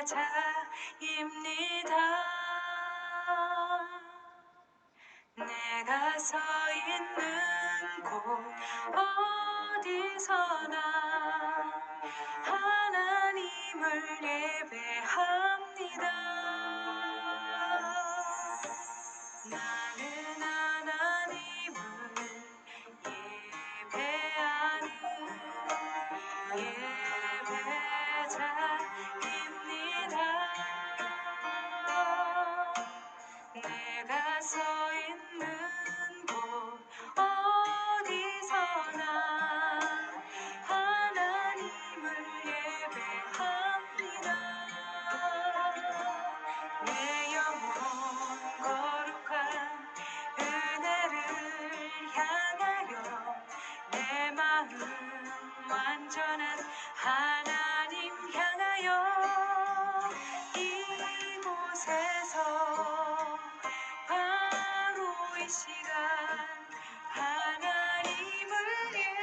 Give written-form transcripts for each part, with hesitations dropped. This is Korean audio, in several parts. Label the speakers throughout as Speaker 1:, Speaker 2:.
Speaker 1: 예배자입니다. 내가 서 있는 곳 어디서나 하나님을 예배합니다. 나는 하나님을 예배하는 예배자입니다. 내가 서 있는 곳 어디서나 하나님을 예배합니다. 내 영혼 거룩한 은혜를 향하여 내 마음 완전한 하나님 향하여 이곳에서 바로 이 시간 하나님을 예배합니다.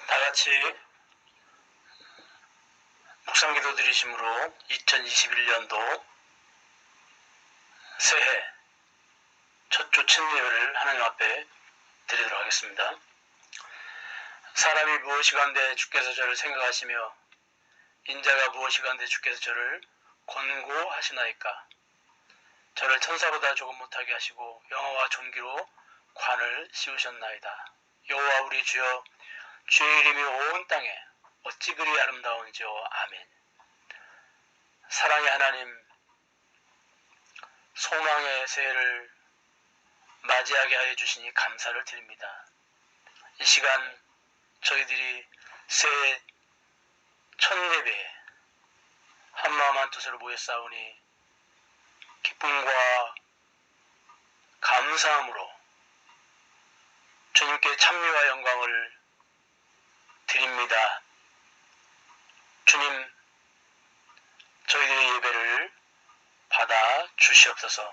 Speaker 2: 다같이 묵상기도 드리심으로 2021년도 새해 첫 조친 예배를 하나님 앞에 드리도록 하겠습니다. 사람이 무엇이간데 주께서 저를 생각하시며 인자가 무엇이간데 주께서 저를 권고하시나이까. 저를 천사보다 조금 못하게 하시고 영화와 존귀로 관을 씌우셨나이다. 여호와 우리 주여, 주의 이름이 온 땅에 어찌 그리 아름다운지요. 아멘. 사랑의 하나님, 소망의 새해를 맞이하게 하여 주시니 감사를 드립니다. 이 시간 저희들이 새해 첫 예배에 한마음 한뜻으로 모였사오니 기쁨과 감사함으로 주님께 찬미와 영광을 드립니다. 주님, 저희들의 예배를 받아 주시옵소서.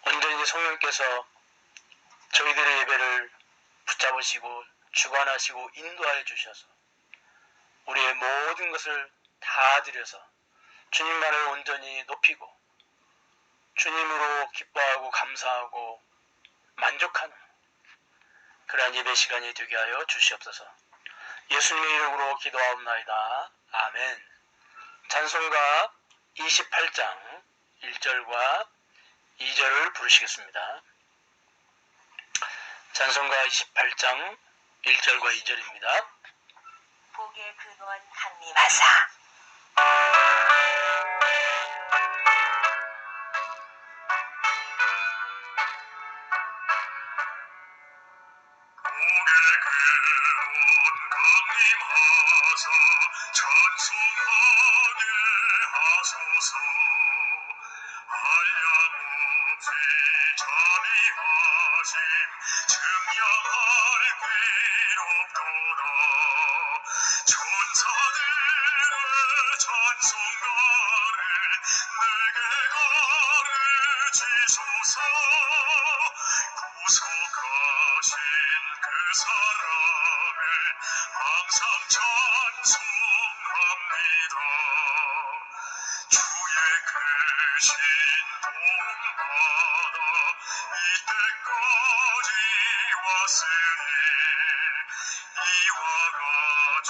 Speaker 2: 온전히 성령께서 저희들의 예배를 붙잡으시고 주관하시고 인도하여 주셔서 우리의 모든 것을 다 드려서 주님만을 온전히 높이고 주님으로 기뻐하고 감사하고 만족하는 그러한 예배 시간이 되게 하여 주시옵소서. 예수님의 이름으로 기도하옵나이다. 아멘. 찬송가 28장 1절과 2절을 부르시겠습니다. 찬송가 28장 1절과 2절입니다.
Speaker 3: 복의 근원 한림하사.
Speaker 4: 복의 근원 강림하사 찬송하게 하소서. 한량없이 자비하심 증량할 귀롭도다. 천사들의 찬송가를 내게 가르치소서. 구속하신 그 사랑을 항상 찬송합니다. 주의 크신 도움받아 이때까지 왔으니 이와 같이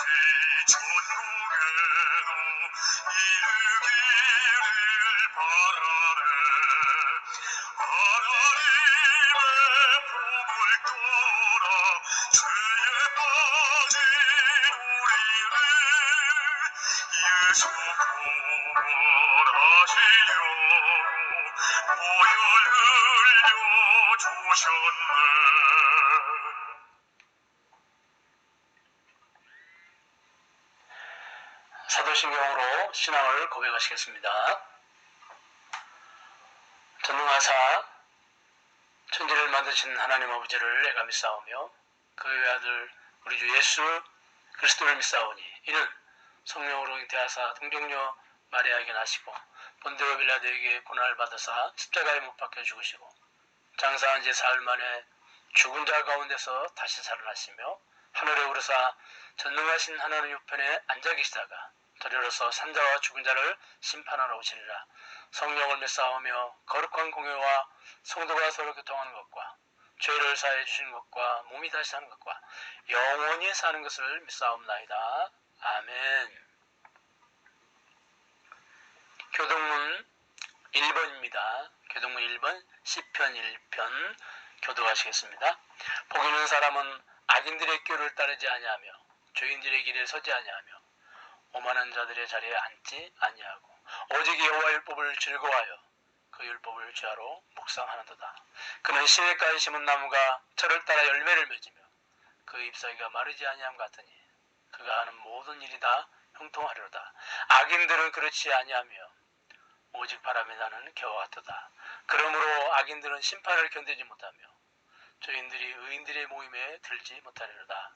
Speaker 4: 천국에도 이르기를 바라네. 하나님의 복을 떠나 죄에 빠진 우리를 예수 구원하시려고 보혈 흘려 주셨네.
Speaker 2: 사도신경으로 신앙을 고백하시겠습니다. 전능하사 천지를 만드신 하나님 아버지를 내가 믿사오며 그의 아들 우리 주 예수 그리스도를 믿사오니 이는 성령으로 잉태하사 동정녀 마리아에게 나시고 본디오 빌라도에게 고난을 받으사 십자가에 못 박혀 죽으시고 장사한 지 사흘 만에 죽은 자 가운데서 다시 살아나시며 하늘에 오르사 전능하신 하나님 우편에 앉아 계시다가 들여로서 산자와 죽은 자를 심판하러 오시리라. 성령을 믿사오며 거룩한 공회와 성도가 서로 교통하는 것과 죄를 사해 주시는 것과 몸이 다시 사는 것과 영원히 사는 것을 믿사옵나이다. 아멘. 교동문 1번입니다. 교동문 1번 시편 1편 교도하시겠습니다. 복 있는 사람은 악인들의 꾀를 따르지 아니하며 죄인들의 길에 서지 아니하며 오만한 자들의 자리에 앉지 아니하고 오직 여호와 율법을 즐거워하여 그 율법을 주야로 묵상하는도다. 그는 시냇가에 심은 나무가 철을 따라 열매를 맺으며 그 잎사귀가 마르지 아니함 같으니 그가 하는 모든 일이 다 형통하리로다. 악인들은 그렇지 아니하며 오직 바람이 나는 겨와 같도다. 그러므로 악인들은 심판을 견디지 못하며 죄인들이 의인들의 모임에 들지 못하리로다.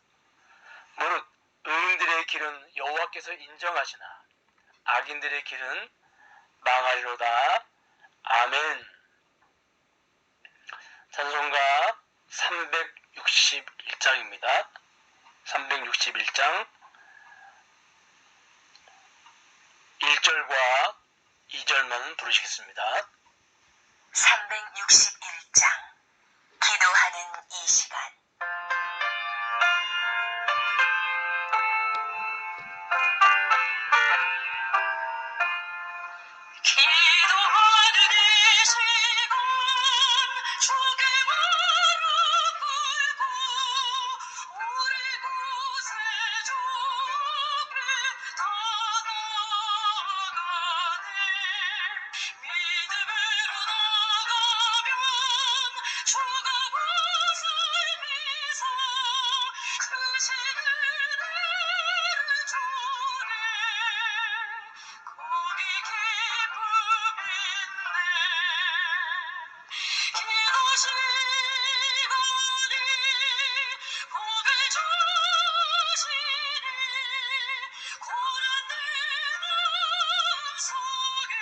Speaker 2: 무릇 의인들의 길은 여호와께서 인정하시나 악인들의 길은 망하리로다. 아멘. 찬송가 361장입니다. 361장 1절과 2절만 부르시겠습니다.
Speaker 3: 361장 기도하는 이 시간.
Speaker 1: 기도하는 이 시간 주께 무릎 꿇고 우리 구세주 앞에 나아가네. 믿음으로 나가면 주가 보살피사 크신 은혜를 주네. 거기 기쁨 있네. 기도 시간이 복을 주시니 고난된 속에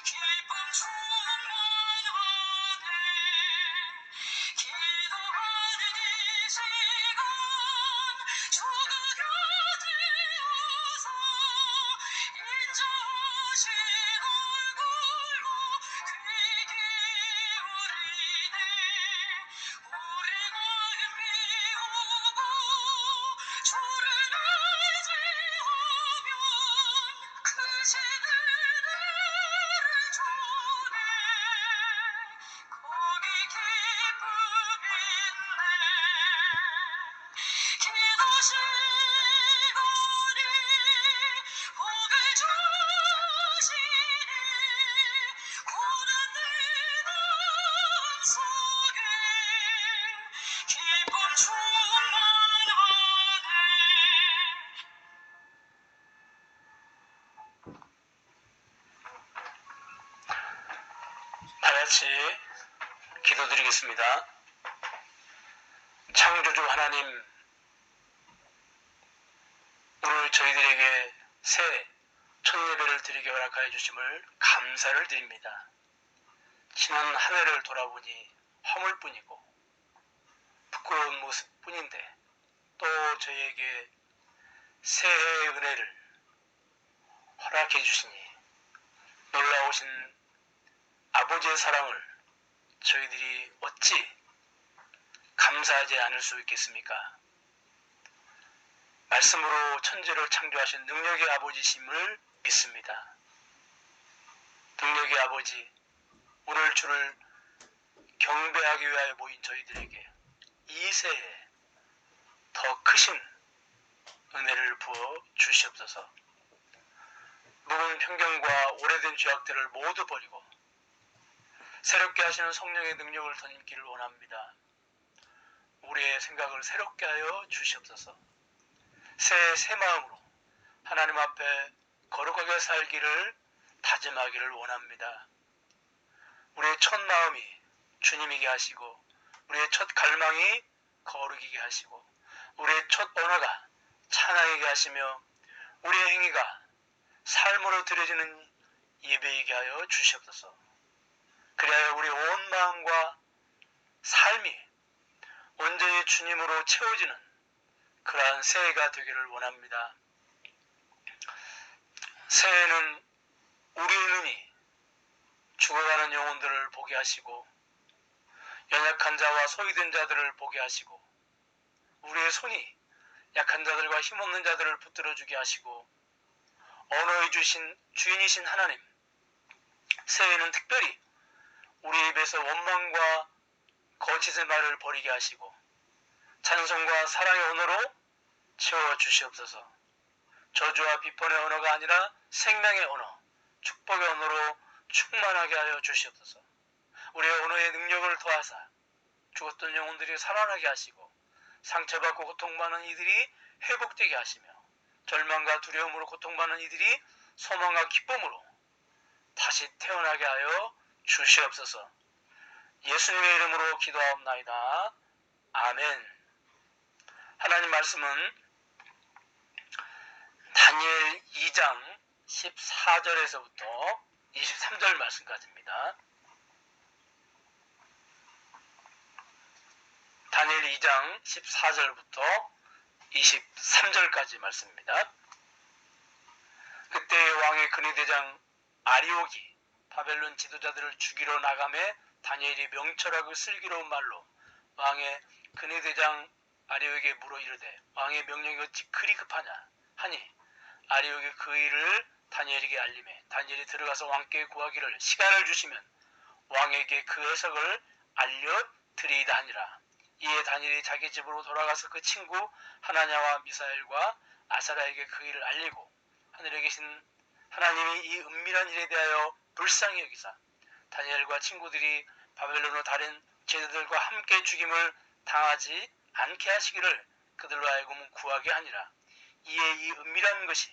Speaker 1: 기쁨 충만하네. 기도하는 이 시간 주가 곁에 오사 인자하신 얼굴로 귀 기울이네. 우리 마음 비우고 주를 의지하면 크신 은혜를 주네. 거기 기쁨 있네. 기도 시간이 복을 주시니 고난된 마음 속에 기쁨 충만하네.
Speaker 2: 다같이 기도드리겠습니다. 창조주 하나님, 오늘 저희들에게 새 첫 예배를 드리게 허락하여 주심을 감사를 드립니다. 지난 한 해를 돌아보니 허물뿐이고 부끄러운 모습뿐인데 또 저희에게 새해의 은혜를 허락해 주시니 놀라우신 아버지의 사랑을 저희들이 어찌 감사하지 않을 수 있겠습니까? 말씀으로 천지를 창조하신 능력의 아버지심을 믿습니다. 능력의 아버지, 오늘 주를 경배하기 위하여 모인 저희들에게 이 새해 더 크신 은혜를 부어 주시옵소서. 묵은 편견과 오래된 죄악들을 모두 버리고 새롭게 하시는 성령의 능력을 던지기를 원합니다. 우리의 생각을 새롭게 하여 주시옵소서. 새 마음으로 하나님 앞에 거룩하게 살기를 다짐하기를 원합니다. 우리의 첫 마음이 주님이게 하시고 우리의 첫 갈망이 거룩이게 하시고 우리의 첫 언어가 찬양이게 하시며 우리의 행위가 삶으로 드려지는 예배이게 하여 주시옵소서. 그리하여 우리 온 마음과 삶이 온전히 주님으로 채워지는 그러한 새해가 되기를 원합니다. 새해는 우리의 눈이 죽어가는 영혼들을 보게 하시고 연약한 자와 소외된 자들을 보게 하시고 우리의 손이 약한 자들과 힘없는 자들을 붙들어주게 하시고 언어해 주신 주인이신 하나님, 새해에는 특별히 우리 입에서 원망과 거짓의 말을 버리게 하시고 찬송과 사랑의 언어로 채워주시옵소서. 저주와 비판의 언어가 아니라 생명의 언어, 축복의 언어로 충만하게 하여 주시옵소서. 우리의 언어의 능력을 더하사 죽었던 영혼들이 살아나게 하시고 상처받고 고통받는 이들이 회복되게 하시며 절망과 두려움으로 고통받는 이들이 소망과 기쁨으로 다시 태어나게 하여 주시옵소서. 예수님의 이름으로 기도하옵나이다. 아멘. 하나님 말씀은 다니엘 2장 14절에서부터 23절 말씀까지입니다. 다니엘 2장 14절부터 23절까지 말씀입니다. 그때 왕의 근위대장 아리옥이 바벨론 지도자들을 죽이러 나가매 다니엘이 명철하고 슬기로운 말로 왕의 근위대장 아리옥에게 물어 이르되 왕의 명령이 어찌 그리 급하냐 하니 아리옥이 그 일을 다니엘에게 알림해 다니엘이 들어가서 왕께 구하기를 시간을 주시면 왕에게 그 해석을 알려드리이다 하니라. 이에 다니엘이 자기 집으로 돌아가서 그 친구 하나냐와 미사엘과 아사라에게 그 일을 알리고 하늘에 계신 하나님이 이 은밀한 일에 대하여 불쌍히 여기사 다니엘과 친구들이 바벨론의 다른 제자들과 함께 죽임을 당하지 않게 하시기를 그들로 하여금 구하게 하니라. 이에 이 은밀한 것이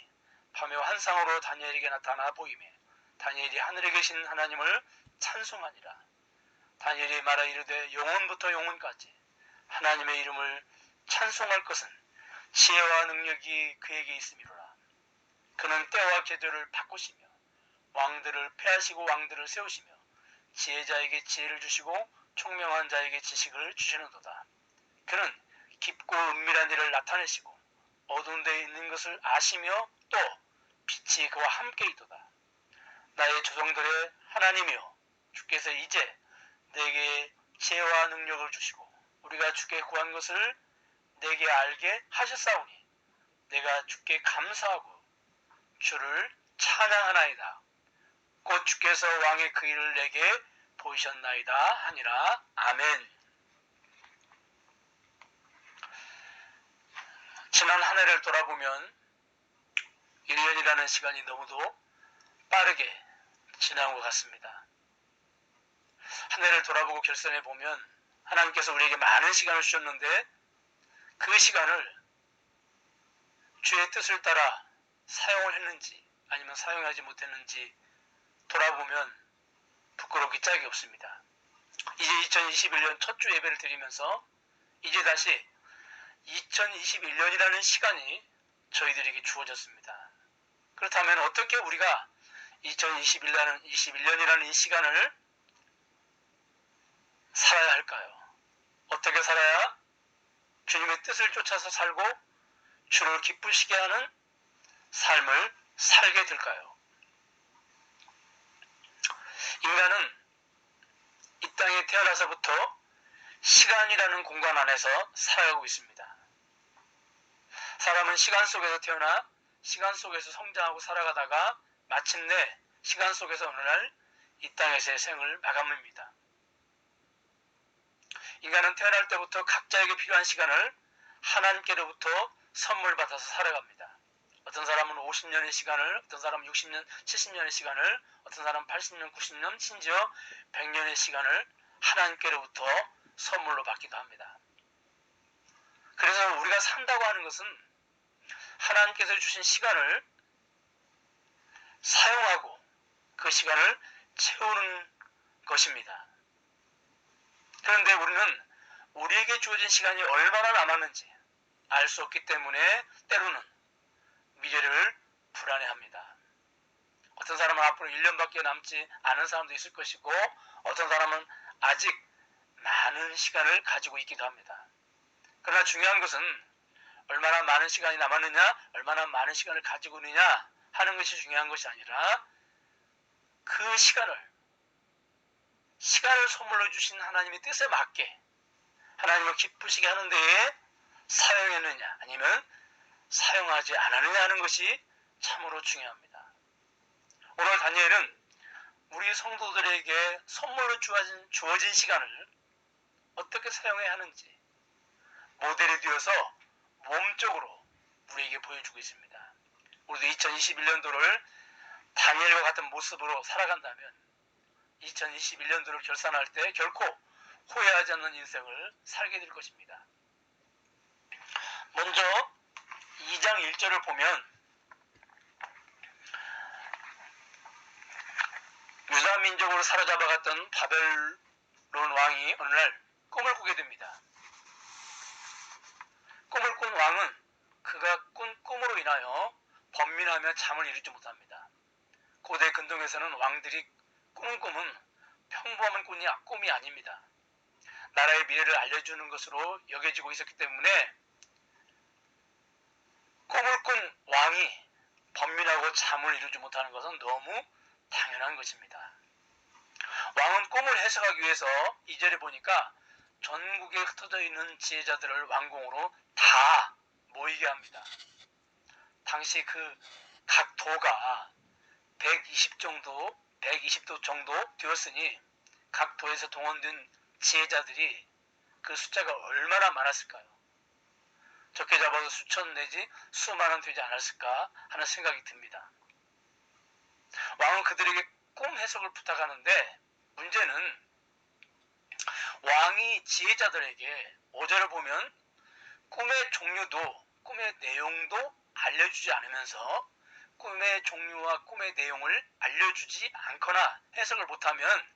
Speaker 2: 밤의 환상으로 다니엘에게 나타나 보이매 다니엘이 하늘에 계신 하나님을 찬송하니라. 다니엘이 말하 이르되 영원부터 영원까지 하나님의 이름을 찬송할 것은 지혜와 능력이 그에게 있음이로라. 그는 때와 계절을 바꾸시며 왕들을 패하시고 왕들을 세우시며 지혜자에게 지혜를 주시고 총명한 자에게 지식을 주시는도다. 그는 깊고 은밀한 일을 나타내시고 어두운 데에 있는 것을 아시며 또 빛이 그와 함께 있도다. 나의 조상들의 하나님이여 주께서 이제 내게 지혜와 능력을 주시고 우리가 주께 구한 것을 내게 알게 하셨사오니 내가 주께 감사하고 주를 찬양하나이다. 곧 주께서 왕의 그 일을 내게 보이셨나이다 하니라. 아멘. 지난 한 해를 돌아보면 1년이라는 시간이 너무도 빠르게 지나온 것 같습니다. 한 해를 돌아보고 결산해 보면 하나님께서 우리에게 많은 시간을 주셨는데 그 시간을 주의 뜻을 따라 사용을 했는지 아니면 사용하지 못했는지 돌아보면 부끄럽기 짝이 없습니다. 이제 2021년 첫 주 예배를 드리면서 이제 다시 2021년이라는 시간이 저희들에게 주어졌습니다. 그렇다면 어떻게 우리가 2021년이라는 이 시간을 살아야 할까요? 어떻게 살아야 주님의 뜻을 쫓아서 살고 주를 기쁘시게 하는 삶을 살게 될까요? 인간은 이 땅에 태어나서부터 시간이라는 공간 안에서 살아가고 있습니다. 사람은 시간 속에서 태어나 시간 속에서 성장하고 살아가다가 마침내 시간 속에서 어느 날 이 땅에서의 생을 마감합니다. 인간은 태어날 때부터 각자에게 필요한 시간을 하나님께로부터 선물 받아서 살아갑니다. 어떤 사람은 50년의 시간을, 어떤 사람은 60년, 70년의 시간을, 어떤 사람은 80년, 90년, 심지어 100년의 시간을 하나님께로부터 선물로 받기도 합니다. 그래서 우리가 산다고 하는 것은 하나님께서 주신 시간을 사용하고 그 시간을 채우는 것입니다. 그런데 우리는 우리에게 주어진 시간이 얼마나 남았는지 알 수 없기 때문에 때로는 미래를 불안해합니다. 어떤 사람은 앞으로 1년밖에 남지 않은 사람도 있을 것이고 어떤 사람은 아직 많은 시간을 가지고 있기도 합니다. 그러나 중요한 것은 얼마나 많은 시간이 남았느냐, 얼마나 많은 시간을 가지고 있느냐 하는 것이 중요한 것이 아니라 그 시간을 선물로 주신 하나님의 뜻에 맞게 하나님을 기쁘시게 하는 데에 사용했느냐 아니면 사용하지 않았느냐 하는 것이 참으로 중요합니다. 오늘 다니엘은 우리 성도들에게 선물로 주어진 시간을 어떻게 사용해야 하는지 모델이 되어서 몸적으로 우리에게 보여주고 있습니다. 우리도 2021년도를 다니엘과 같은 모습으로 살아간다면 2021년도를 결산할 때 결코 후회하지 않는 인생을 살게 될 것입니다. 먼저 2장 1절을 보면 유다 민족으로 사로잡아갔던 바벨론 왕이 어느 날 꿈을 꾸게 됩니다. 꿈을 꾼 왕은 그가 꾼 꿈으로 인하여 번민하며 잠을 이루지 못합니다. 고대 근동에서는 왕들이 꾸는 꿈은 평범한 꿈이 아닙니다. 나라의 미래를 알려주는 것으로 여겨지고 있었기 때문에 꿈을 꾼 왕이 번민하고 잠을 이루지 못하는 것은 너무 당연한 것입니다. 왕은 꿈을 해석하기 위해서 2절에 보니까 전국에 흩어져 있는 지혜자들을 왕궁으로 다 모이게 합니다. 당시 그 각 도가 120도 정도 되었으니 각 도에서 동원된 지혜자들이 그 숫자가 얼마나 많았을까요? 적게 잡아서 수천 내지 수만은 되지 않았을까 하는 생각이 듭니다. 왕은 그들에게 꿈 해석을 부탁하는데 문제는 왕이 지혜자들에게 5절을 보면 꿈의 종류도 꿈의 내용도 알려주지 않으면서 꿈의 종류와 꿈의 내용을 알려주지 않거나 해석을 못하면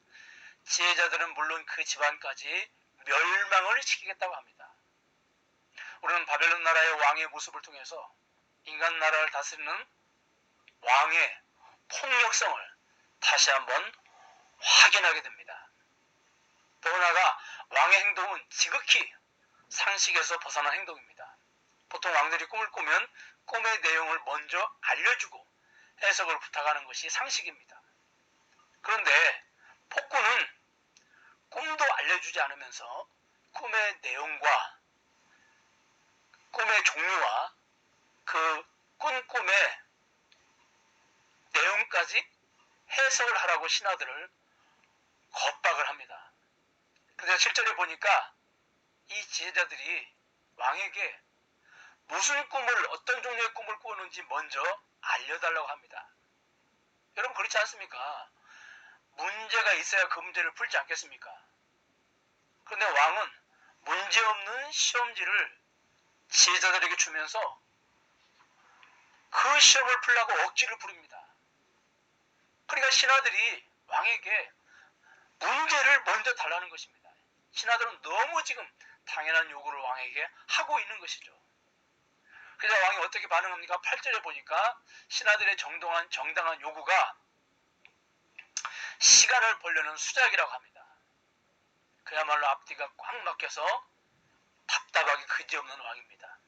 Speaker 2: 지혜자들은 물론 그 집안까지 멸망을 시키겠다고 합니다. 우리는 바벨론 나라의 왕의 모습을 통해서 인간 나라를 다스리는 왕의 폭력성을 다시 한번 확인하게 됩니다. 더 나아가 왕의 행동은 지극히 상식에서 벗어난 행동입니다. 보통 왕들이 꿈을 꾸면 꿈의 내용을 먼저 알려주고 해석을 부탁하는 것이 상식입니다. 그런데 폭군은 꿈도 알려주지 않으면서 꿈의 내용과 꿈의 종류와 그 꾼 꿈의 내용까지 해석을 하라고 신하들을 겁박을 합니다. 그래서 7절에 보니까 이 지혜자들이 왕에게 무슨 꿈을 어떤 종류의 꿈을 꾸는지 먼저 알려달라고 합니다. 여러분 그렇지 않습니까? 문제가 있어야 그 문제를 풀지 않겠습니까? 그런데 왕은 문제없는 시험지를 지혜자들에게 주면서 그 시험을 풀라고 억지를 부립니다. 그러니까 신하들이 왕에게 문제를 먼저 달라는 것입니다. 신하들은 너무 지금 당연한 요구를 왕에게 하고 있는 것이죠. 그래서 왕이 어떻게 반응합니까? 8절에 보니까 신하들의 정당한 요구가 시간을 벌려는 수작이라고 합니다. 그야말로 앞뒤가 꽉 막혀서 답답하기 그지없는 왕입니다.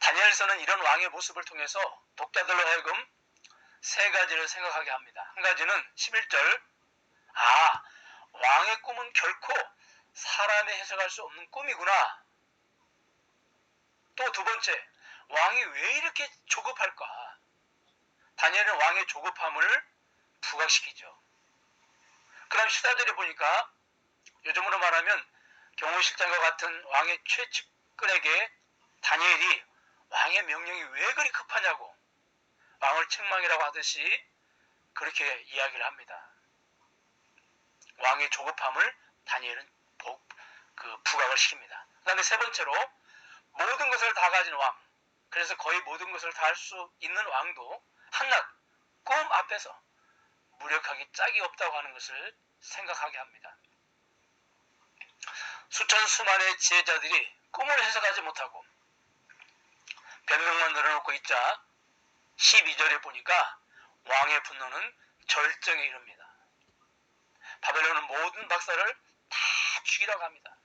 Speaker 2: 다니엘서는 이런 왕의 모습을 통해서 독자들로 하여금 세 가지를 생각하게 합니다. 한 가지는 11절 왕의 꿈은 결코 사람이 해석할 수 없는 꿈이구나. 또 두 번째, 왕이 왜 이렇게 조급할까? 다니엘은 왕의 조급함을 부각시키죠. 그 다음 14절에 보니까 요즘으로 말하면 경호실장과 같은 왕의 최측근에게 다니엘이 왕의 명령이 왜 그리 급하냐고 왕을 책망이라고 하듯이 그렇게 이야기를 합니다. 왕의 조급함을 다니엘은 부각을 시킵니다. 그 다음에 세 번째로 모든 것을 다 가진 왕, 그래서 거의 모든 것을 다 할 수 있는 왕도 한낱 꿈 앞에서 무력하기 짝이 없다고 하는 것을 생각하게 합니다. 수천 수만의 지혜자들이 꿈을 해석하지 못하고 변명만 늘어놓고 있자 12절에 보니까 왕의 분노는 절정에 이릅니다. 바벨론은 모든 박사를 다 죽이라고 합니다.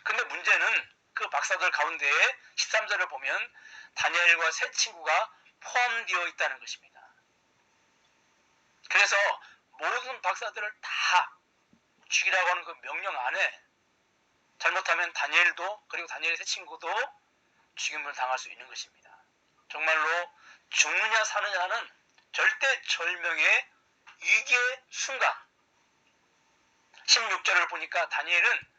Speaker 2: 근데 문제는 그 박사들 가운데에 13절을 보면 다니엘과 세 친구가 포함되어 있다는 것입니다. 그래서 모든 박사들을 다 죽이라고 하는 그 명령 안에 잘못하면 다니엘도 그리고 다니엘의 세 친구도 죽임을 당할 수 있는 것입니다. 정말로 죽느냐 사느냐는 절대절명의 위기의 순간. 16절을 보니까 다니엘은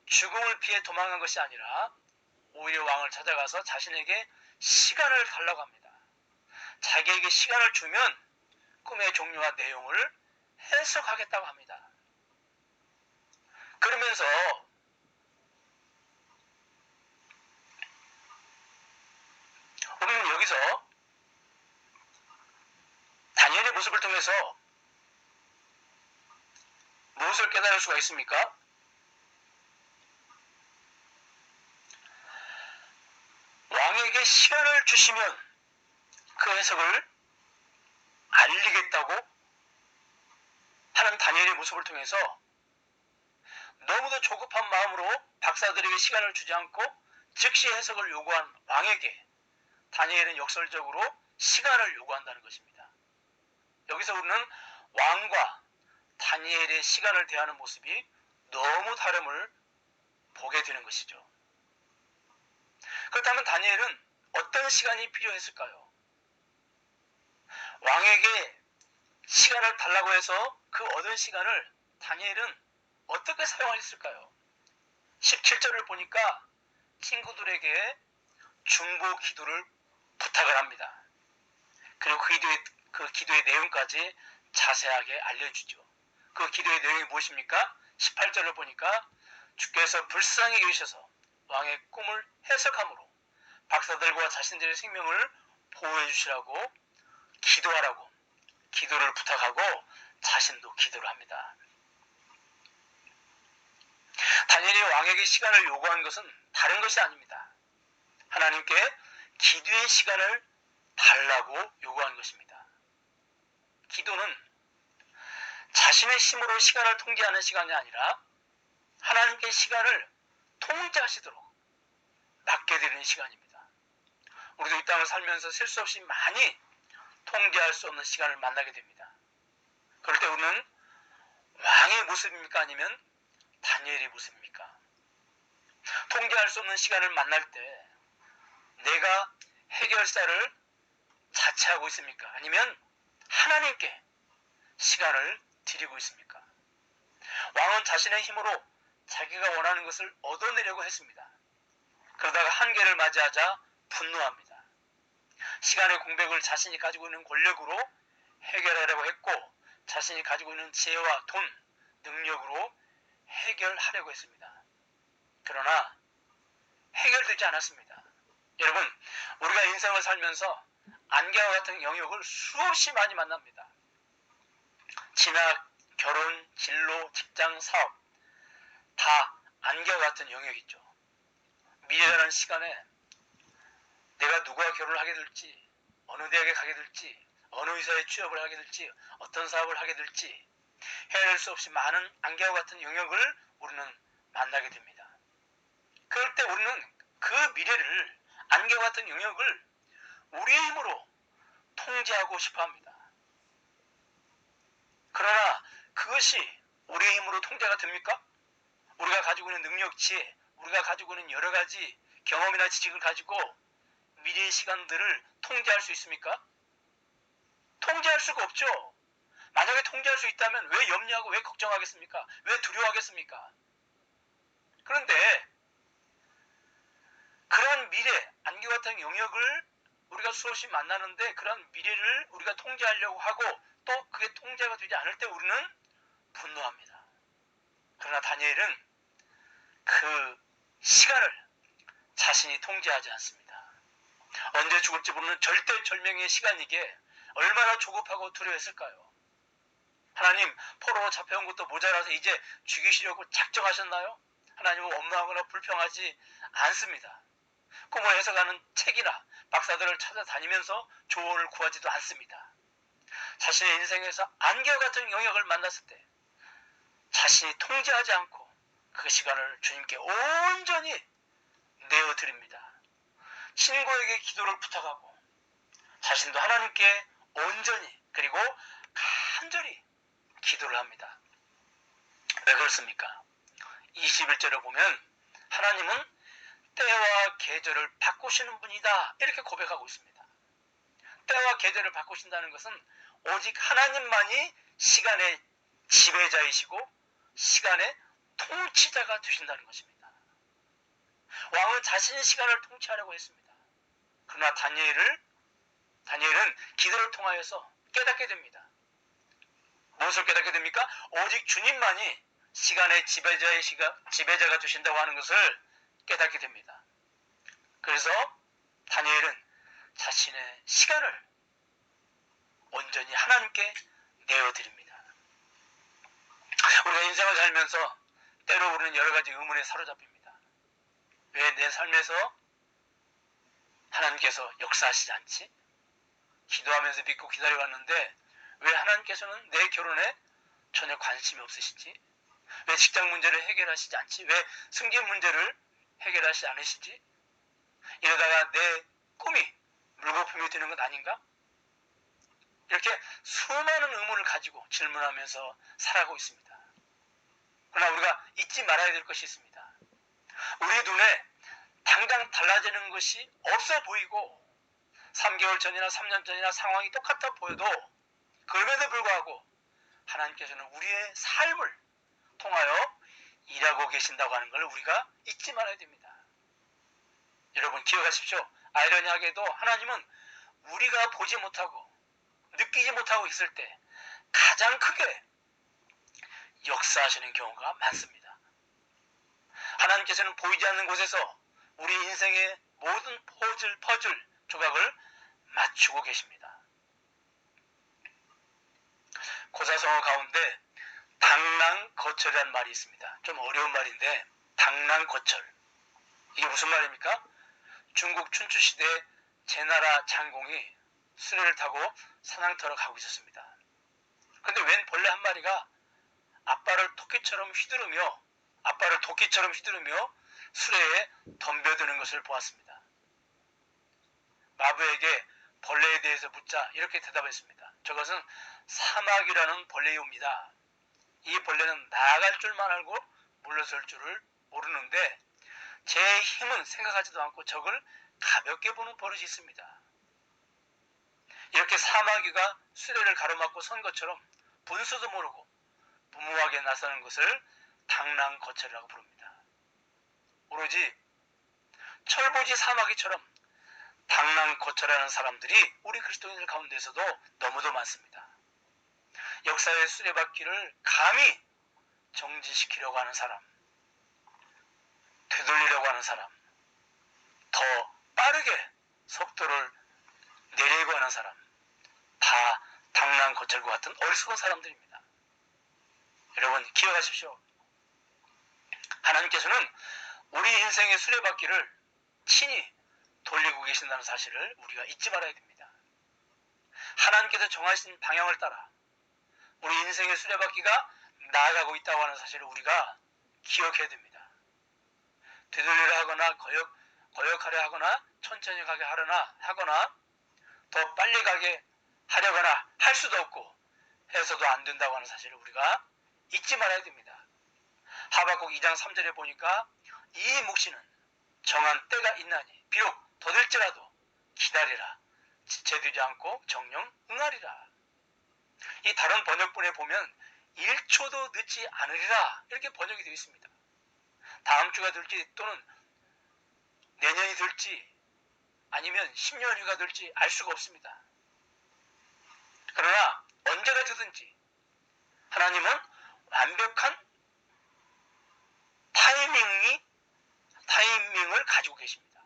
Speaker 2: 죽음을 피해 도망간 것이 아니라 오히려 왕을 찾아가서 자신에게 시간을 달라고 합니다. 자기에게 시간을 주면 꿈의 종류와 내용을 해석하겠다고 합니다. 그러면서 우리는 여기서 다니엘의 모습을 통해서 무엇을 깨달을 수가 있습니까? 왕에게 시간을 주시면 그 해석을 알리겠다고 하는 다니엘의 모습을 통해서 너무도 조급한 마음으로 박사들에게 시간을 주지 않고 즉시 해석을 요구한 왕에게 다니엘은 역설적으로 시간을 요구한다는 것입니다. 여기서 우리는 왕과 다니엘의 시간을 대하는 모습이 너무 다름을 보게 되는 것이죠. 그렇다면 다니엘은 어떤 시간이 필요했을까요? 왕에게 시간을 달라고 해서 그 얻은 시간을 다니엘은 어떻게 사용했을까요? 17절을 보니까 친구들에게 중보 기도를 부탁을 합니다. 그리고 그 기도의 내용까지 자세하게 알려주죠. 그 기도의 내용이 무엇입니까? 18절을 보니까 주께서 불쌍히 여기셔서 왕의 꿈을 해석함으로 박사들과 자신들의 생명을 보호해 주시라고 기도하라고 기도를 부탁하고 자신도 기도를 합니다. 다니엘이 왕에게 시간을 요구한 것은 다른 것이 아닙니다. 하나님께 기도의 시간을 달라고 요구한 것입니다. 기도는 자신의 힘으로 시간을 통제하는 시간이 아니라 하나님께 시간을 통제하시도록 맡겨드리는 시간입니다. 우리도 이 땅을 살면서 셀 수 없이 많이 통제할 수 없는 시간을 만나게 됩니다. 그럴 때 우리는 왕의 모습입니까? 아니면 다니엘의 모습입니까? 통제할 수 없는 시간을 만날 때 내가 해결사를 자처하고 있습니까? 아니면 하나님께 시간을 드리고 있습니까? 왕은 자신의 힘으로 자기가 원하는 것을 얻어내려고 했습니다. 그러다가 한계를 맞이하자 분노합니다. 시간의 공백을 자신이 가지고 있는 권력으로 해결하려고 했고 자신이 가지고 있는 지혜와 돈, 능력으로 해결하려고 했습니다. 그러나 해결되지 않았습니다. 여러분, 우리가 인생을 살면서 안개와 같은 영역을 수없이 많이 만납니다. 진학, 결혼, 진로, 직장, 사업 다 안개와 같은 영역이죠. 미래라는 시간에 내가 누구와 결혼을 하게 될지, 어느 대학에 가게 될지, 어느 회사에 취업을 하게 될지, 어떤 사업을 하게 될지 헤아릴 수 없이 많은 안개와 같은 영역을 우리는 만나게 됩니다. 그럴 때 우리는 그 미래를, 안개와 같은 영역을 우리의 힘으로 통제하고 싶어 합니다. 그러나 그것이 우리의 힘으로 통제가 됩니까? 우리가 가지고 있는 능력치, 우리가 가지고 있는 여러 가지 경험이나 지식을 가지고 미래의 시간들을 통제할 수 있습니까? 통제할 수가 없죠. 만약에 통제할 수 있다면 왜 염려하고 왜 걱정하겠습니까? 왜 두려워하겠습니까? 그런데 그런 미래, 안개 같은 영역을 우리가 수없이 만나는데 그런 미래를 우리가 통제하려고 하고 또 그게 통제가 되지 않을 때 우리는 분노합니다. 그러나 다니엘은 그 시간을 자신이 통제하지 않습니다. 언제 죽을지 모르는 절대절명의 시간이기에 얼마나 조급하고 두려워했을까요? 하나님, 포로로 잡혀온 것도 모자라서 이제 죽이시려고 작정하셨나요? 하나님은 원망하거나 불평하지 않습니다. 꿈을 해석하는 책이나 박사들을 찾아다니면서 조언을 구하지도 않습니다. 자신의 인생에서 안개와 같은 영역을 만났을 때 자신이 통제하지 않고 그 시간을 주님께 온전히 내어드립니다. 친구에게 기도를 부탁하고 자신도 하나님께 온전히 그리고 간절히 기도를 합니다. 왜 그렇습니까? 21절을 보면 하나님은 때와 계절을 바꾸시는 분이다 이렇게 고백하고 있습니다. 때와 계절을 바꾸신다는 것은 오직 하나님만이 시간의 지배자이시고 시간의 통치자가 되신다는 것입니다. 왕은 자신의 시간을 통치하려고 했습니다. 그러나 다니엘은 기도를 통하여서 깨닫게 됩니다. 무엇을 깨닫게 됩니까? 오직 주님만이 시간의 지배자가 되신다고 하는 것을 깨닫게 됩니다. 그래서 다니엘은 자신의 시간을 온전히 하나님께 내어드립니다. 우리가 인생을 살면서 때로 우리는 여러 가지 의문에 사로잡힙니다. 왜 내 삶에서 하나님께서 역사하시지 않지? 기도하면서 믿고 기다려왔는데 왜 하나님께서는 내 결혼에 전혀 관심이 없으시지? 왜 직장 문제를 해결하시지 않지? 왜 승진 문제를 해결하시지 않으시지? 이러다가 내 꿈이 물거품이 되는 것 아닌가? 이렇게 수많은 의문을 가지고 질문하면서 살아가고 있습니다. 그러나 우리가 잊지 말아야 될 것이 있습니다. 우리 눈에 당장 달라지는 것이 없어 보이고 3개월 전이나 3년 전이나 상황이 똑같아 보여도 그럼에도 불구하고 하나님께서는 우리의 삶을 통하여 일하고 계신다고 하는 걸 우리가 잊지 말아야 됩니다. 여러분 기억하십시오. 아이러니하게도 하나님은 우리가 보지 못하고 느끼지 못하고 있을 때 가장 크게 역사하시는 경우가 많습니다. 하나님께서는 보이지 않는 곳에서 우리 인생의 모든 퍼즐 조각을 맞추고 계십니다. 고사성어 가운데 당랑거철이라는 말이 있습니다. 좀 어려운 말인데 당랑거철 이게 무슨 말입니까? 중국 춘추시대 제나라 장공이 수레를 타고 사냥터로 가고 있었습니다. 근데 웬 벌레 한 마리가 아빠를 도끼처럼 휘두르며 수레에 덤벼드는 것을 보았습니다. 마부에게 벌레에 대해서 묻자 이렇게 대답했습니다. 저것은 사막이라는 벌레입니다. 이 벌레는 나아갈 줄만 알고 물러설 줄을 모르는데 제 힘은 생각하지도 않고 적을 가볍게 보는 버릇이 있습니다. 이렇게 사마귀가 수레를 가로막고 선 것처럼 분수도 모르고 무모하게 나서는 것을 당랑거철이라고 부릅니다. 오로지 철부지 사마귀처럼 당랑거철하는 사람들이 우리 그리스도인들 가운데서도 너무도 많습니다. 역사의 수레바퀴를 감히 정지시키려고 하는 사람, 되돌리려고 하는 사람, 더 빠르게 속도를 내리려고 하는 사람, 다 당랑거철과 같은 어리석은 사람들입니다. 여러분 기억하십시오. 하나님께서는 우리 인생의 수레바퀴를 친히 돌리고 계신다는 사실을 우리가 잊지 말아야 됩니다. 하나님께서 정하신 방향을 따라 우리 인생의 수레바퀴가 나아가고 있다고 하는 사실을 우리가 기억해야 됩니다. 되돌리려 하거나 거역하려 하거나 천천히 가게 하거나 더 빨리 가게 하려거나 할 수도 없고 해서도 안 된다고 하는 사실을 우리가 잊지 말아야 됩니다. 하박국 2장 3절에 보니까 이 묵시는 정한 때가 있나니 비록 더딜지라도 기다리라. 지체되지 않고 정령 응하리라. 이 다른 번역본에 보면 1초도 늦지 않으리라 이렇게 번역이 되어 있습니다. 다음 주가 될지 또는 내년이 될지 아니면 10년 후가 될지 알 수가 없습니다. 그러나 언제가 되든지 하나님은 완벽한 타이밍을 가지고 계십니다.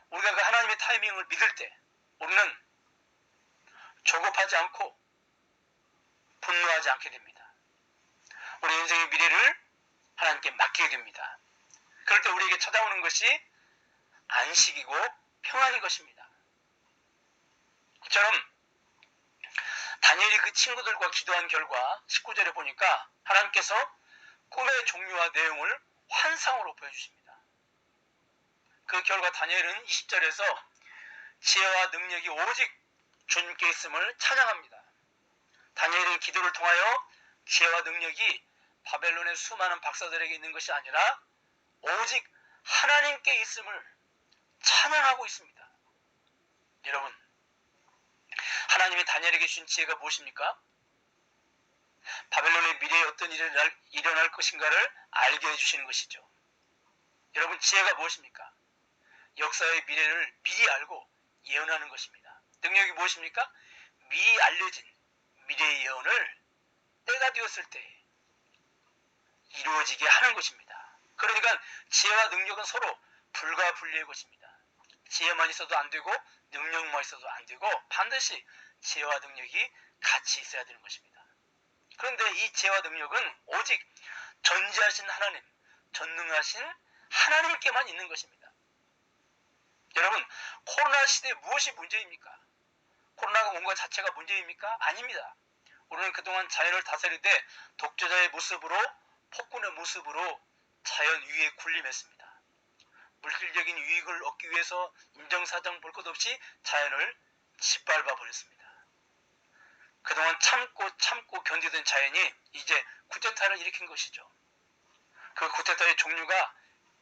Speaker 2: 우리가 그 하나님의 타이밍을 믿을 때 우리는 조급하지 않고 분노하지 않게 됩니다. 우리 인생의 미래를 하나님께 맡기게 됩니다. 그럴 때 우리에게 찾아오는 것이 안식이고 평안인 것입니다. 이처럼 다니엘이 그 친구들과 기도한 결과 19절에 보니까 하나님께서 꿈의 종류와 내용을 환상으로 보여주십니다. 그 결과 다니엘은 20절에서 지혜와 능력이 오직 주님께 있음을 찬양합니다. 다니엘의 기도를 통하여 지혜와 능력이 바벨론의 수많은 박사들에게 있는 것이 아니라 오직 하나님께 있음을 찬양하고 있습니다. 여러분, 하나님이 다니엘에게 주신 지혜가 무엇입니까? 바벨론의 미래에 어떤 일이 일어날 것인가를 알게 해주시는 것이죠. 여러분, 지혜가 무엇입니까? 역사의 미래를 미리 알고 예언하는 것입니다. 능력이 무엇입니까? 미리 알려진 미래의 예언을 때가 되었을 때 이루어지게 하는 것입니다. 그러니까 지혜와 능력은 서로 불가분리의 것입니다. 지혜만 있어도 안 되고 능력만 있어도 안 되고 반드시 지혜와 능력이 같이 있어야 되는 것입니다. 그런데 이 지혜와 능력은 오직 전지하신 하나님, 전능하신 하나님께만 있는 것입니다. 여러분, 코로나 시대에 무엇이 문제입니까? 코로나가 온 것 자체가 문제입니까? 아닙니다. 우리는 그동안 자연을 다스리되 독재자의 모습으로, 폭군의 모습으로 자연 위에 군림했습니다. 물질적인 유익을 얻기 위해서 인정사정 볼 것 없이 자연을 짓밟아 버렸습니다. 그동안 참고 견디던 자연이 이제 쿠데타를 일으킨 것이죠. 그 쿠데타의 종류가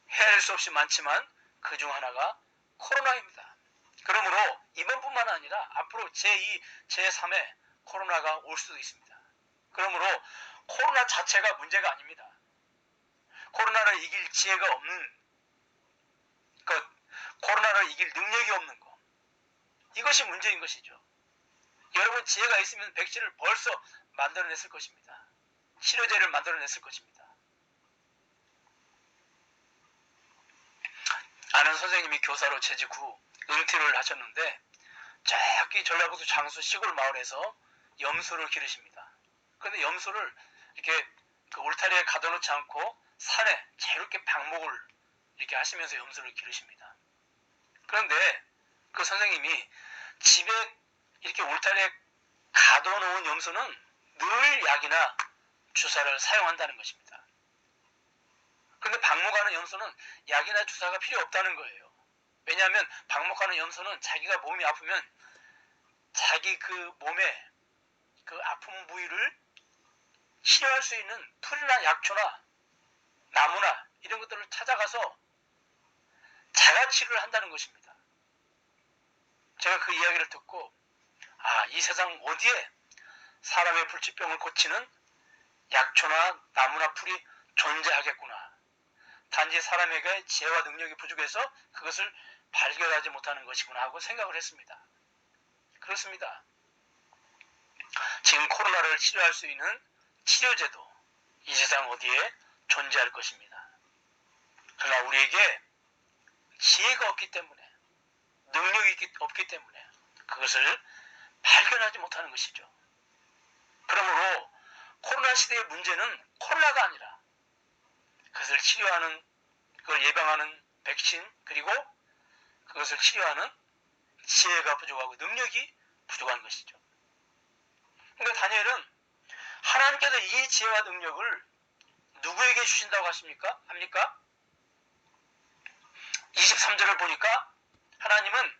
Speaker 2: 헤아릴 수 없이 많지만 그 중 하나가 코로나입니다. 그러므로 이번뿐만 아니라 앞으로 제2, 제3의 코로나가 올 수도 있습니다. 그러므로 코로나 자체가 문제가 아닙니다. 코로나를 이길 지혜가 없는 것, 코로나를 이길 능력이 없는 것, 이것이 문제인 것이죠. 여러분, 지혜가 있으면 백신을 벌써 만들어냈을 것입니다. 치료제를 만들어냈을 것입니다. 아는 선생님이 교사로 재직 후 은퇴를 하셨는데 저기 전라북도 장수 시골 마을에서 염소를 기르십니다. 그런데 염소를 이렇게 그 울타리에 가둬놓지 않고 산에 자유롭게 방목을 이렇게 하시면서 염소를 기르십니다. 그런데 그 선생님이 집에 이렇게 울타리에 가둬놓은 염소는 늘 약이나 주사를 사용한다는 것입니다. 그런데 방목하는 염소는 약이나 주사가 필요 없다는 거예요. 왜냐하면 방목하는 염소는 자기가 몸이 아프면 자기 그 몸에 그 아픈 부위를 치료할 수 있는 풀이나 약초나 나무나 이런 것들을 찾아가서 자가치료를 한다는 것입니다. 제가 그 이야기를 듣고 이 세상 어디에 사람의 불치병을 고치는 약초나 나무나 풀이 존재하겠구나. 단지 사람에게 지혜와 능력이 부족해서 그것을 발견하지 못하는 것이구나 하고 생각을 했습니다. 그렇습니다. 지금 코로나를 치료할 수 있는 치료제도 이 세상 어디에 존재할 것입니다. 그러나 우리에게 지혜가 없기 때문에, 능력이 없기 때문에 그것을 발견하지 못하는 것이죠. 그러므로 코로나 시대의 문제는 코로나가 아니라 그것을 치료하는, 그걸 예방하는 백신, 그리고 그것을 치료하는 지혜가 부족하고 능력이 부족한 것이죠. 그러니까 다니엘은 하나님께서 이 지혜와 능력을 누구에게 주신다고 합니까? 23절을 보니까 하나님은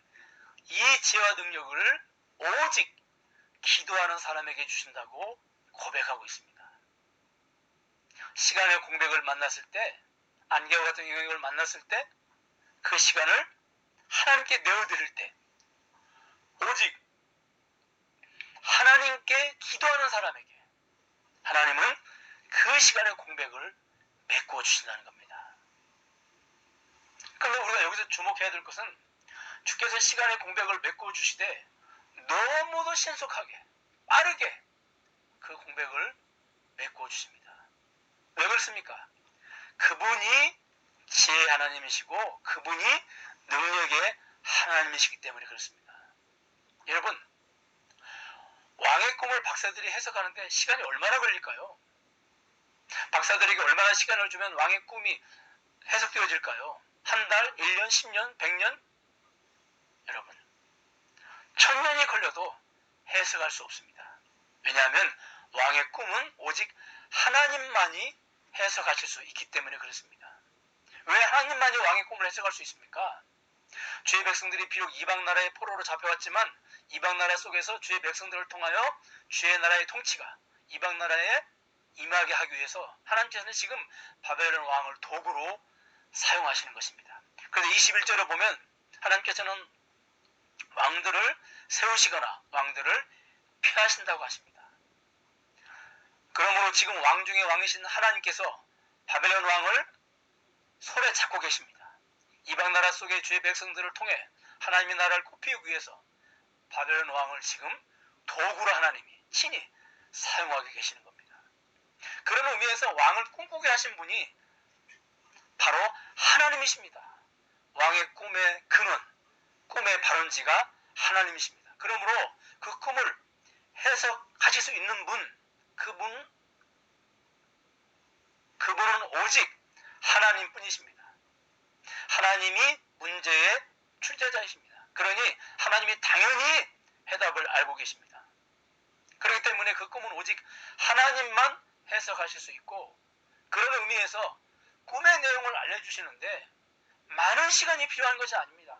Speaker 2: 이 지혜와 능력을 오직 기도하는 사람에게 주신다고 고백하고 있습니다. 시간의 공백을 만났을 때, 안개와 같은 영역을 만났을 때, 그 시간을 하나님께 내어드릴 때 오직 하나님께 기도하는 사람에게 하나님은 그 시간의 공백을 메꾸어 주신다는 겁니다. 그런데 우리가 여기서 주목해야 될 것은 주께서 시간의 공백을 메꾸어 주시되 너무도 신속하게 빠르게 그 공백을 메꾸어 주십니다. 왜 그렇습니까? 그분이 지혜의 하나님이시고 그분이 능력의 하나님이시기 때문에 그렇습니다. 여러분, 왕의 꿈을 박사들이 해석하는데 시간이 얼마나 걸릴까요? 박사들에게 얼마나 시간을 주면 왕의 꿈이 해석되어질까요? 한 달, 1년, 10년, 100년? 여러분, 1000년이 걸려도 해석할 수 없습니다. 왜냐하면 왕의 꿈은 오직 하나님만이 해석하실 수 있기 때문에 그렇습니다. 왜 하나님만이 왕의 꿈을 해석할 수 있습니까? 주의 백성들이 비록 이방 나라의 포로로 잡혀왔지만 이방 나라 속에서 주의 백성들을 통하여 주의 나라의 통치가 이방 나라에 임하게 하기 위해서 하나님께서는 지금 바벨론 왕을 도구로 사용하시는 것입니다. 그래서 21절에 보면 하나님께서는 왕들을 세우시거나 왕들을 폐하신다고 하십니다. 그러므로 지금 왕 중에 왕이신 하나님께서 바벨론 왕을 손에 잡고 계십니다. 이방 나라 속의 주의 백성들을 통해 하나님의 나라를 굽히기 위해서 바벨론 왕을 지금 도구로 하나님이 친히 사용하고 계시는 겁니다. 그런 의미에서 왕을 꿈꾸게 하신 분이 바로 하나님이십니다. 왕의 꿈의 근원, 꿈의 발원지가 하나님이십니다. 그러므로 그 꿈을 해석하실 수 있는 분, 그분은 오직 하나님뿐이십니다. 하나님이 문제의 출제자이십니다. 그러니 하나님이 당연히 해답을 알고 계십니다. 그렇기 때문에 그 꿈은 오직 하나님만 해석하실 수 있고, 그런 의미에서 꿈의 내용을 알려주시는데 많은 시간이 필요한 것이 아닙니다.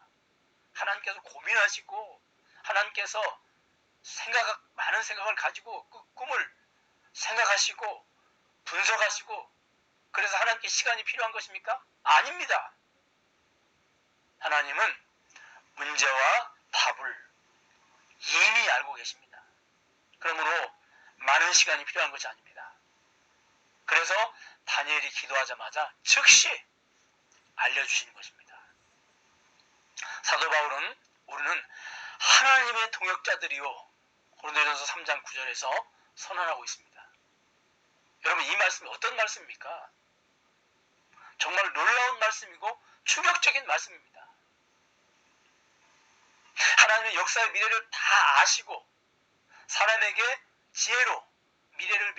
Speaker 2: 하나님께서 고민하시고 하나님께서 많은 생각을 가지고 그 꿈을 생각하시고 분석하시고, 그래서 하나님께 시간이 필요한 것입니까? 아닙니다. 하나님은 문제와 답을 이미 알고 계십니다. 그러므로 많은 시간이 필요한 것이 아닙니다. 그래서 다니엘이 기도하자마자 즉시 알려주시는 것입니다. 사도 바울은 우리는 하나님의 동역자들이요, 고린도전서 3장 9절에서 선언하고 있습니다. 여러분, 이 말씀이 어떤 말씀입니까? 정말 놀라운 말씀이고 충격적인 말씀입니다. 하나님의 역사의 미래를 다 아시고 사람에게 지혜로 미래를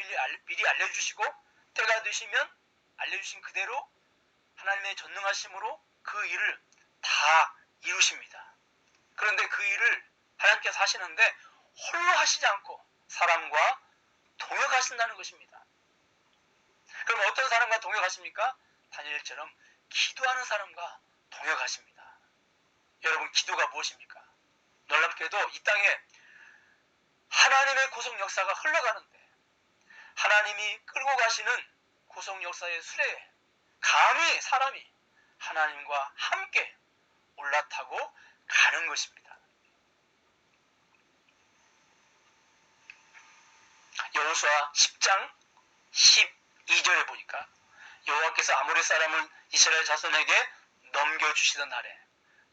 Speaker 2: 미리 알려주시고 때가 되시면 알려주신 그대로 하나님의 전능하심으로 그 일을 다 이루십니다. 그런데 그 일을 하나님께서 하시는데 홀로 하시지 않고 사람과 동역하신다는 것입니다. 그럼 어떤 사람과 동역하십니까? 다니엘처럼 기도하는 사람과 동역하십니다. 여러분, 기도가 무엇입니까? 놀랍게도 이 땅에 하나님의 구속 역사가 흘러가는데 하나님이 끌고 가시는 구속 역사의 수레에 감히 사람이 하나님과 함께 올라타고 가는 것입니다. 여호수아 10장 12절에 보니까 여호와께서 아모리 사람을 이스라엘 자손에게 넘겨주시던 날에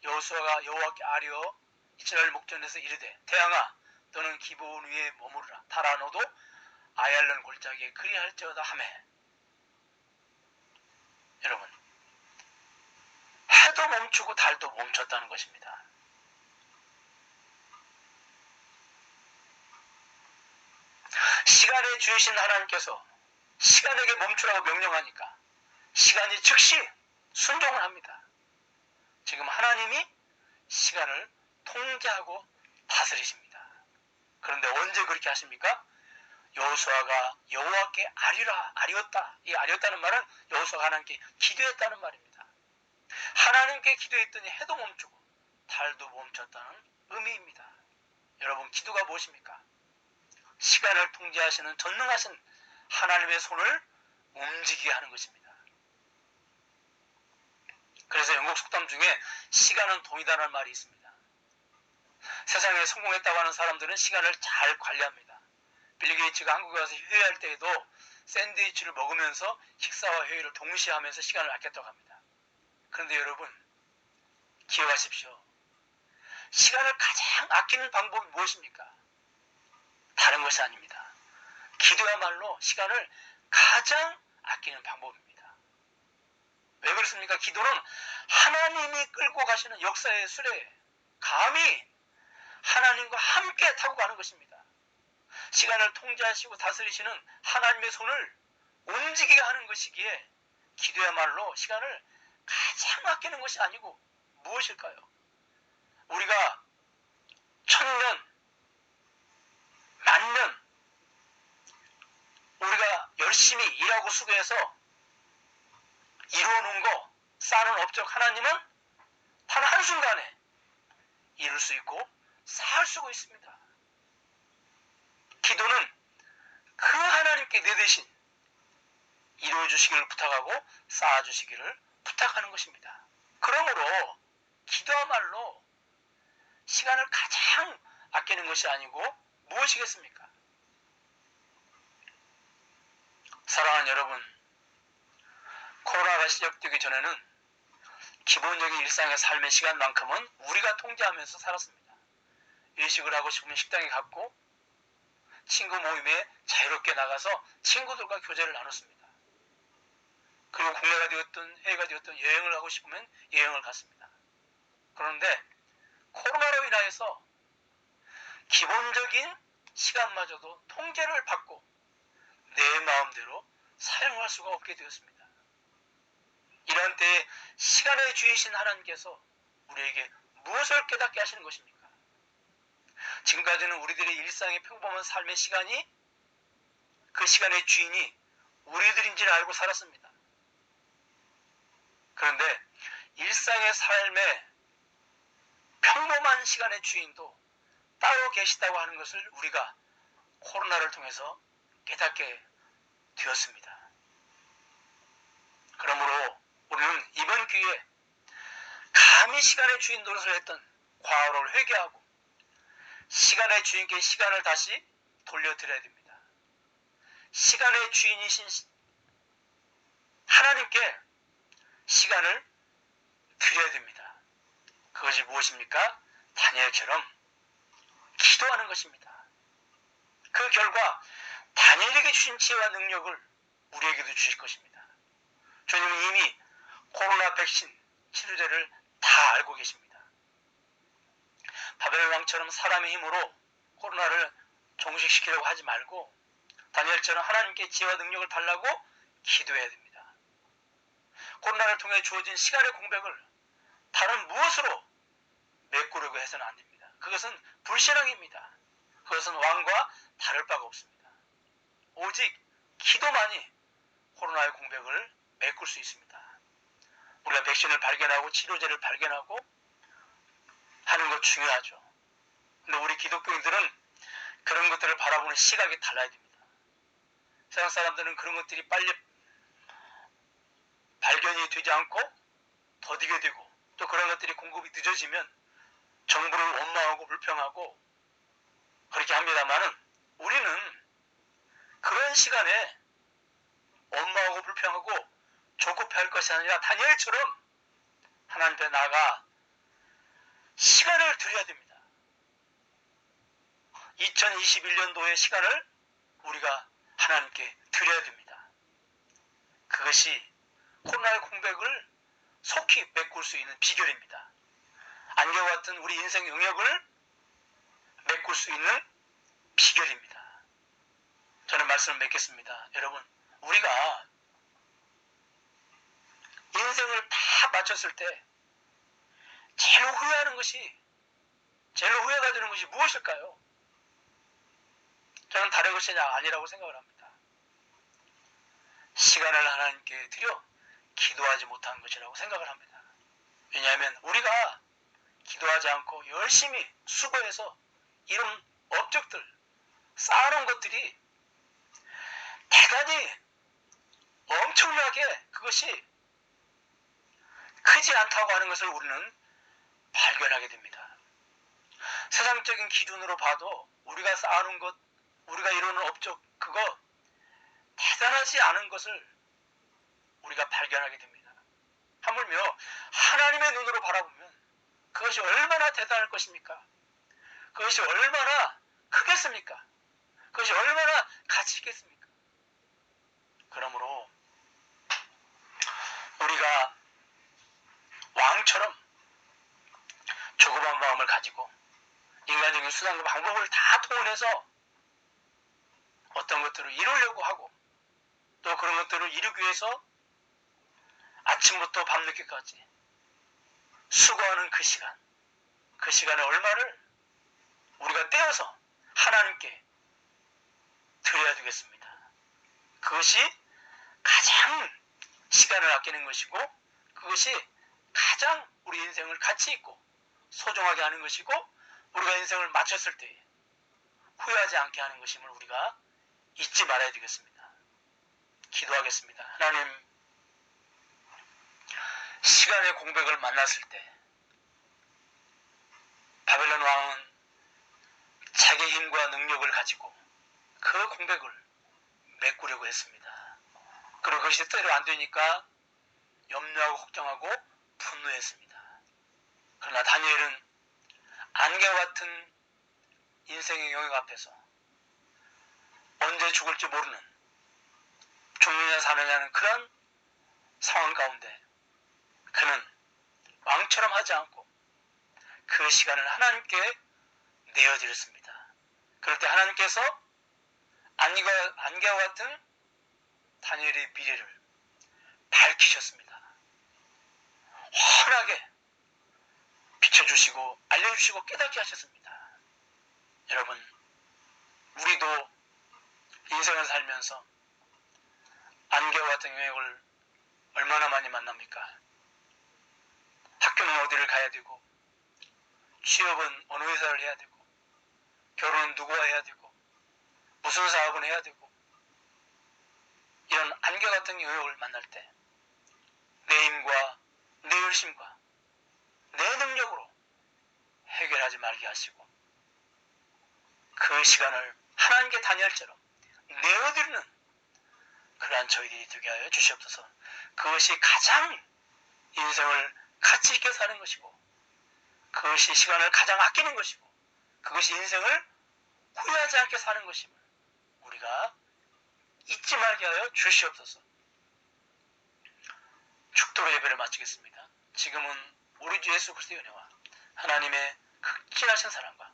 Speaker 2: 여호수아가 여호와께 아뢰어 이스라엘 목전에서 이르되, 태양아 너는 기브온 위에 머무르라. 달아 너도 아얄론 골짜기에 그리할지어다 하매. 여러분, 해도 멈추고 달도 멈췄다는 것입니다. 시간의 주이신 하나님께서 시간에게 멈추라고 명령하니까 시간이 즉시 순종을 합니다. 지금 하나님이 시간을 통제하고 다스리십니다. 그런데 언제 그렇게 하십니까? 여호수아가 여호와께 아뢰었다. 이 아뢰었다는 말은 여호수아가 하나님께 기도했다는 말입니다. 하나님께 기도했더니 해도 멈추고 달도 멈췄다는 의미입니다. 여러분, 기도가 무엇입니까? 시간을 통제하시는 전능하신 하나님의 손을 움직이게 하는 것입니다. 그래서 영국 속담 중에 시간은 돈이다라는 말이 있습니다. 세상에 성공했다고 하는 사람들은 시간을 잘 관리합니다. 빌 게이츠가 한국에 와서 회의할 때에도 샌드위치를 먹으면서 식사와 회의를 동시에 하면서 시간을 아꼈다고 합니다. 그런데 여러분, 기억하십시오. 시간을 가장 아끼는 방법이 무엇입니까? 다른 것이 아닙니다. 기도야말로 시간을 가장 아끼는 방법입니다. 왜 그렇습니까? 기도는 하나님이 끌고 가시는 역사의 수레에 감히 하나님과 함께 타고 가는 것입니다. 시간을 통제하시고 다스리시는 하나님의 손을 움직이게 하는 것이기에 기도야말로 시간을 가장 아끼는 것이 아니고 무엇일까요? 우리가 1000년, 10,000년, 열심히 일하고 수고해서 이루어놓은 거, 쌓아놓은 업적 하나님은 단 한순간에 이룰 수 있고 쌓을 수가 있습니다. 기도는 그 하나님께 내 대신 이루어주시기를 부탁하고 쌓아주시기를 부탁하는 것입니다. 그러므로 기도야말로 시간을 가장 아끼는 것이 아니고 무엇이겠습니까? 사랑하는 여러분, 코로나가 시작되기 전에는 기본적인 일상의 삶의 시간만큼은 우리가 통제하면서 살았습니다. 외식을 하고 싶으면 식당에 갔고 친구 모임에 자유롭게 나가서 친구들과 교제를 나눴습니다. 그리고 국내가 되었든 해외가 되었든 여행을 하고 싶으면 여행을 갔습니다. 그런데 코로나로 인하여서 기본적인 시간마저도 통제를 받고 내 마음대로 사용할 수가 없게 되었습니다. 이러한 때에 시간의 주이신 하나님께서 우리에게 무엇을 깨닫게 하시는 것입니까? 지금까지는 우리들의 일상의 평범한 삶의 시간이 그 시간의 주인이 우리들인지를 알고 살았습니다. 그런데 일상의 삶의 평범한 시간의 주인도 따로 계시다고 하는 것을 우리가 코로나를 통해서 깨닫게 되었습니다. 그러므로 우리는 이번 기회에 감히 시간의 주인 노릇을 했던 과거를 회개하고 시간의 주인께 시간을 다시 돌려드려야 됩니다. 시간의 주인이신 하나님께 시간을 드려야 됩니다. 그것이 무엇입니까? 다니엘처럼 기도하는 것입니다. 그 결과 다니엘에게 주신 지혜와 능력을 우리에게도 주실 것입니다. 주님은 이미 코로나 백신 치료제를 다 알고 계십니다. 바벨론 왕처럼 사람의 힘으로 코로나를 종식시키려고 하지 말고 다니엘처럼 하나님께 지혜와 능력을 달라고 기도해야 됩니다. 코로나를 통해 주어진 시간의 공백을 다른 무엇으로 메꾸려고 해서는 안 됩니다. 그것은 불신앙입니다. 그것은 왕과 다를 바가 없습니다. 오직 기도만이 코로나의 공백을 메꿀 수 있습니다. 우리가 백신을 발견하고 치료제를 발견하고 하는 것 중요하죠. 근데 우리 기독교인들은 그런 것들을 바라보는 시각이 달라야 됩니다. 세상 사람들은 그런 것들이 빨리 발견이 되지 않고 더디게 되고 또 그런 것들이 공급이 늦어지면 정부를 원망하고 불평하고 그렇게 합니다만은 우리는 그런 시간에 원망하고 불평하고 조급해할 것이 아니라 다니엘처럼 하나님 앞에 나아가 시간을 드려야 됩니다. 2021년도의 시간을 우리가 하나님께 드려야 됩니다. 그것이 코로나의 공백을 속히 메꿀 수 있는 비결입니다. 안개와 같은 우리 인생 영역을 메꿀 수 있는 비결입니다. 저는 말씀을 맺겠습니다. 여러분, 우리가 인생을 다 마쳤을 때 제일 후회하는 것이, 제일 후회가 되는 것이 무엇일까요? 저는 다른 것이 아니라고 생각을 합니다. 시간을 하나님께 드려 기도하지 못한 것이라고 생각을 합니다. 왜냐하면 우리가 기도하지 않고 열심히 수고해서 이런 업적들, 쌓아놓은 것들이 대단히 엄청나게 그것이 크지 않다고 하는 것을 우리는 발견하게 됩니다. 세상적인 기준으로 봐도 우리가 쌓아놓은 것, 우리가 이루는 업적, 그거 대단하지 않은 것을 우리가 발견하게 됩니다. 하물며 하나님의 눈으로 바라보면 그것이 얼마나 대단할 것입니까? 그것이 얼마나 크겠습니까? 그것이 얼마나 가치 있겠습니까? 그러므로 우리가 왕처럼 조급한 마음을 가지고 인간적인 수단과 방법을 다 동원해서 어떤 것들을 이루려고 하고 또 그런 것들을 이루기 위해서 아침부터 밤늦게까지 수고하는 그 시간의 얼마를 우리가 떼어서 하나님께 드려야 되겠습니다. 그것이 가장 시간을 아끼는 것이고 그것이 가장 우리 인생을 가치 있고 소중하게 하는 것이고 우리가 인생을 마쳤을 때 후회하지 않게 하는 것임을 우리가 잊지 말아야 되겠습니다. 기도하겠습니다. 하나님, 시간의 공백을 만났을 때 바벨론 왕은 자기 힘과 능력을 가지고 그 공백을 메꾸려고 했습니다. 그리고 그것이 때로 안 되니까 염려하고 걱정하고 분노했습니다. 그러나 다니엘은 안개와 같은 인생의 영역 앞에서 언제 죽을지 모르는 죽느냐 사느냐는 그런 상황 가운데 그는 왕처럼 하지 않고 그 시간을 하나님께 내어드렸습니다. 그럴 때 하나님께서 안개와 같은 다니엘의 미래를 밝히셨습니다. 환하게 비춰주시고 알려주시고 깨닫게 하셨습니다. 여러분, 우리도 인생을 살면서 안개와 같은 영역을 얼마나 많이 만납니까? 학교는 어디를 가야 되고 취업은 어느 회사를 해야 되고 결혼은 누구와 해야 되고 무슨 사업은 해야 되고 이런 안개 같은 영역을 만날 때 내 힘과 내 열심과 내 능력으로 해결하지 말게 하시고 그 시간을 하나님께 다니엘처럼 내어드리는 그러한 저희들이 되게 하여 주시옵소서. 그것이 가장 인생을 가치 있게 사는 것이고 그것이 시간을 가장 아끼는 것이고 그것이 인생을 후회하지 않게 사는 것임을 우리가 잊지 말게 하여 주시옵소서. 축도로 예배를 마치겠습니다. 지금은 우리 주 예수 그리스도의 은혜와 하나님의 극진하신 사랑과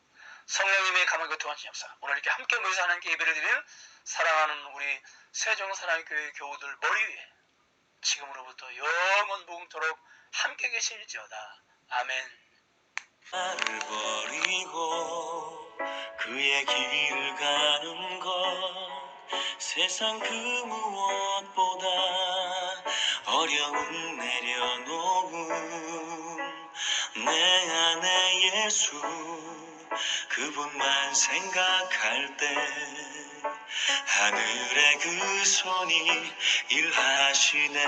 Speaker 2: 성령님의 감화가 교통하신 역사 오늘 이렇게 함께 모여서 하나님께 예배를 드리는 사랑하는 우리 세종사랑교회 교우들 머리 위에 지금으로부터 영원 무궁토록 함께 계실지어다. 아멘.
Speaker 1: 나를 버리고 그의 길을 가는 것 세상 그 무엇보다 어려움 내려놓음 내 안에 예수 그분만 생각할 때 하늘의 그 손이 일하시네.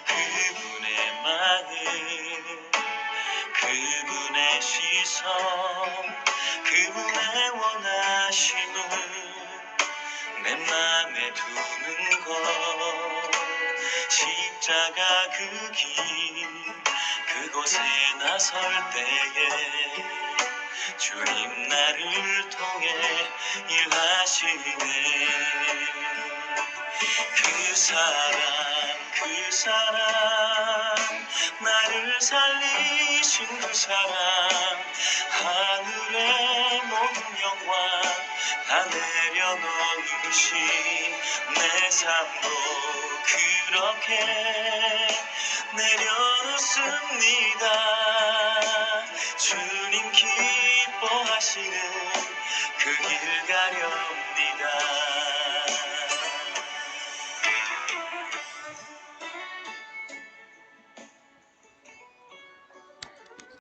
Speaker 1: 그분의 마음 그분의 시선 그분의 원하심을 내 맘에 두는 것 십자가 그 길 그곳에 나설 때에 주님 나를 통해 일하시네. 그 사람 나를 살리신 그 사람 하늘의 모든 영광 다 내려놓으신 내 삶도 그렇게 내려놓습니다. 주님 기뻐하시는 그 길 가렵니다.